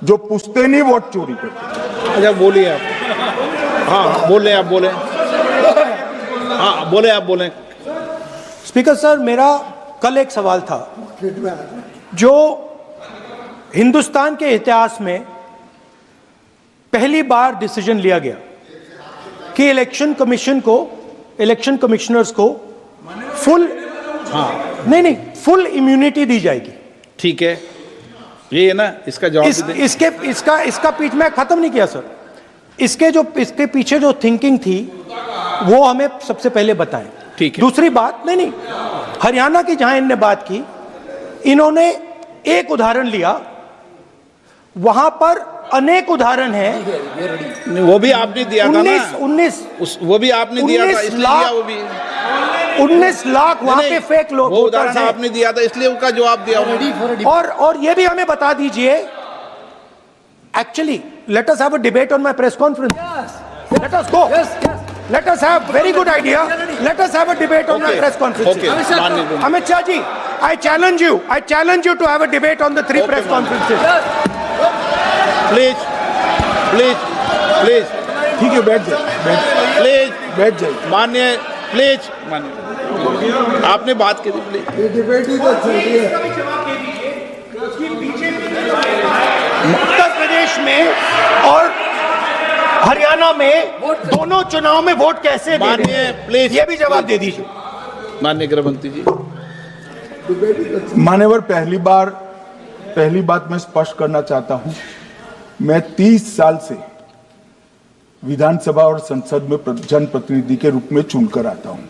जो पुश्तैनी वोट चोरी करते। अच्छा बोलिए आप। हाँ बोले आप बोले। हाँ बोले आप बोले। स्पीकर सर, मेरा कल एक सवाल था जो हिंदुस्तान के इतिहास में पहली बार डिसीजन लिया गया कि इलेक्शन कमिश्नर्स को फुल फुल इम्यूनिटी दी जाएगी। ठीक है, ये है ना, इसका जवाब इसका पीछ में खत्म नहीं किया सर। इसके पीछे जो थिंकिंग थी वो हमें सबसे पहले बताएं। ठीक है। दूसरी बात, नहीं हरियाणा की जहां इन्होंने बात की, इन्होंने एक उदाहरण लिया, वहां पर अनेक उदाहरण हैं। वो भी आपने दिया था ना, 19 वो भी आपने दिया था, इसलिए वो भी 19 लाख वहां पे फेक लोग, वो उदाहरण आपने दिया था, इसलिए उसका जवाब दिया। और ये भी हमें बता दीजिए, actually let us have a debate on my press conference. Let us go, let us have very good idea, let us have a debate on my press conferences. Amit Shah ji, I challenge you to have a debate on the 3 press conferences. Please ठीक है, बैठ जाइए, बैठ जाइए। माननीय, please माननीय, आपने बात की थी, प्लीज। ये डिबेट ही तो चल रही है। उत्तर प्रदेश में और हरियाणा में दोनों चुनाव में वोट कैसे दे रहे हैं? प्लीज ये भी जवाब दे दीजिए। माननीय गृह मंत्री जी। मान्यवर, पहली बात मैं स्पष्ट करना चाहता हूं, मैं 30 साल से विधानसभा और संसद में जनप्रतिनिधि के रूप में चुनकर आता हूं।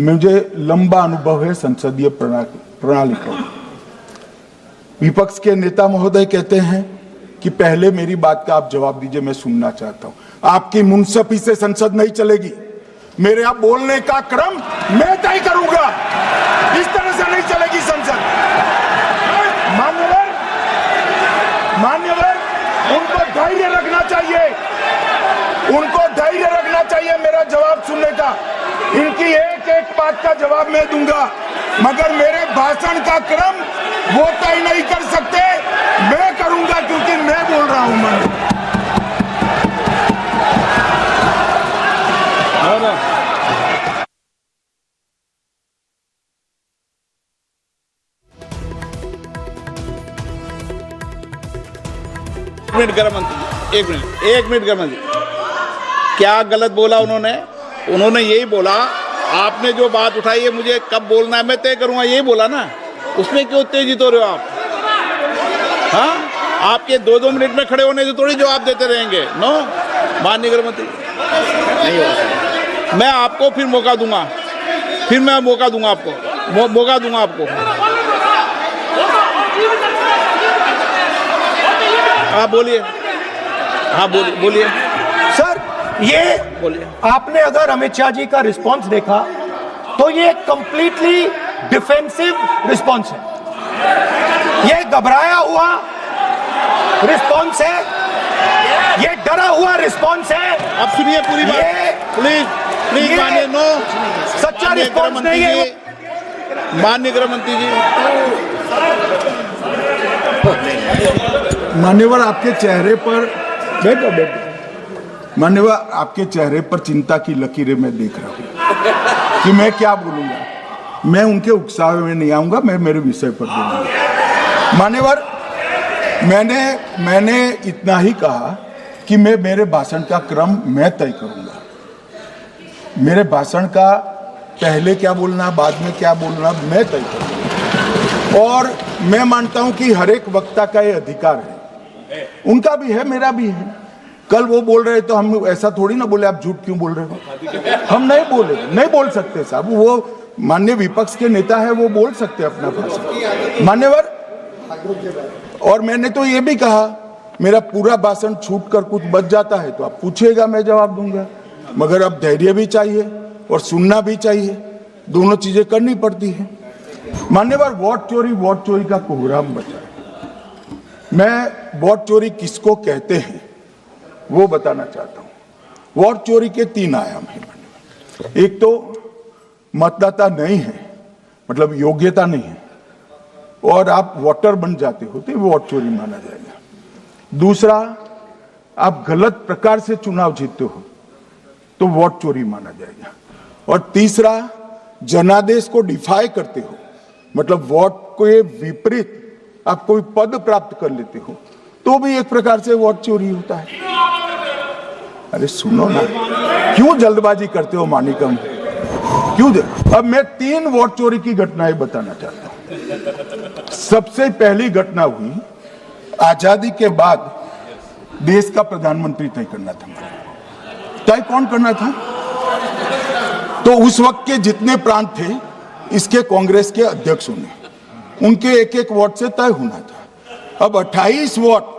मुझे लंबा अनुभव है संसदीय प्रणाली का। विपक्ष के नेता महोदय कहते हैं कि पहले मेरी बात का आप जवाब दीजिए, मैं सुनना चाहता हूं। आपकी मुनसफी से संसद नहीं चलेगी। मेरे आप बोलने का क्रम मैं तय करूंगा, इस तरह से नहीं चलेगी संसद। मान्यवर, उनको धैर्य रखना चाहिए, मेरा जवाब सुनने का। इनकी एक एक बात का जवाब मैं दूंगा, मगर मेरे भाषण का क्रम वो तय नहीं कर सकते, मैं करूंगा, क्योंकि मैं बोल रहा हूं। एक मिनट गृह मंत्री, क्या गलत बोला उन्होंने यही बोला, आपने जो बात उठाई है मुझे कब बोलना है मैं तय करूंगा, यही बोला ना। उसमें क्यों उत्तेजित हो रहे हो आप? हाँ, आपके 2-2 मिनट में खड़े होने से थोड़ी जवाब देते रहेंगे। नो, माननीय गृह मंत्री, नहीं होगा। मैं आपको फिर मौका दूंगा, आपको। हाँ बोलिए, बोलिए सर। ये बोलिए। आपने अगर अमित शाह जी का रिस्पांस देखा तो ये कंप्लीटली डिफेंसिव रिस्पांस है, ये घबराया हुआ रिस्पांस है, ये डरा हुआ रिस्पांस है। अब सुनिए पूरी बात, प्लीज मानिए। नो, सच्चा रिस्पांस नहीं है। माननीय गृह मंत्री जी। मान्यवर, आपके चेहरे पर बैठो। मान्यवर, आपके चेहरे पर चिंता की लकीरें मैं देख रहा हूं कि मैं क्या बोलूंगा। मैं उनके उकसावे में नहीं आऊंगा, मैं मेरे विषय पर बोलूंगा। मान्यवर, मैंने इतना ही कहा कि मेरे भाषण का क्रम मैं तय करूंगा। मेरे भाषण का पहले क्या बोलना, बाद में क्या बोलना, मैं तय करूंगा। और मैं मानता हूं कि हर एक वक्ता का ये अधिकार है, उनका भी है, मेरा भी है। कल वो बोल रहे तो हम ऐसा थोड़ी ना बोले आप झूठ क्यों बोल रहे हो, हम नहीं बोल सकते साहब। वो माननीय विपक्ष के नेता है, वो बोल सकते अपना भाषण। मान्यवर, और मैंने तो ये भी कहा, मेरा पूरा भाषण छूट कर कुछ बच जाता है तो आप पूछिएगा, मैं जवाब दूंगा। मगर अब धैर्य भी चाहिए और सुनना भी चाहिए, दोनों चीजें करनी पड़ती है। मान्यवर, वोट चोरी का कोहराम बचा है। मैं वोट चोरी किसको कहते हैं वो बताना चाहता हूं। वोट चोरी के 3 आयाम हैं। एक तो मतदाता नहीं है, मतलब योग्यता नहीं है, और आप वोटर बन जाते हो तो वोट चोरी माना जाएगा। दूसरा, आप गलत प्रकार से चुनाव जीतते हो तो वोट चोरी माना जाएगा। और तीसरा, जनादेश को डिफाई करते हो, मतलब वोट के विपरीत आप कोई पद प्राप्त कर लेते हो तो भी एक प्रकार से वोट चोरी होता है। अरे सुनो ना, क्यों जल्दबाजी करते हो मानिकम? क्यों? अब मैं 3 वोट चोरी की घटनाएं बताना चाहता हूं। सबसे पहली घटना हुई आजादी के बाद, देश का प्रधानमंत्री तय करना था। तय कौन करना था? तो उस वक्त के जितने प्रांत थे, इसके कांग्रेस के अध्यक्षों ने, उनके एक एक वोट से तय होना था। अब 28 वोट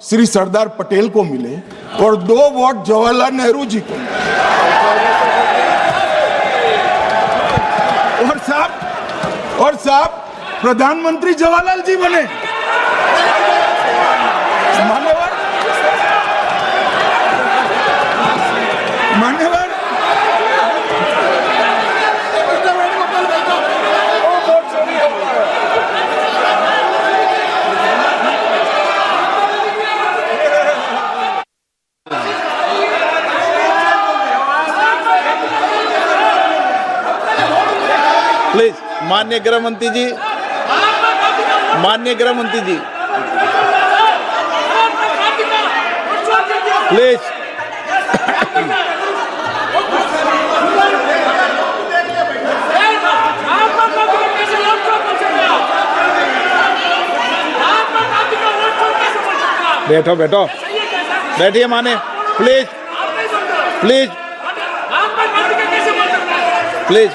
श्री सरदार पटेल को मिले और 2 वोट जवाहरलाल नेहरू जी को मिले। और साहब प्रधानमंत्री जवाहरलाल जी बने। मान्यवर, मान्यवर, प्लीज, माननीय गृह मंत्री जी, माननीय गृह मंत्री जी, प्लीज। बैठो बैठो, बैठिए माने, प्लीज प्लीज प्लीज।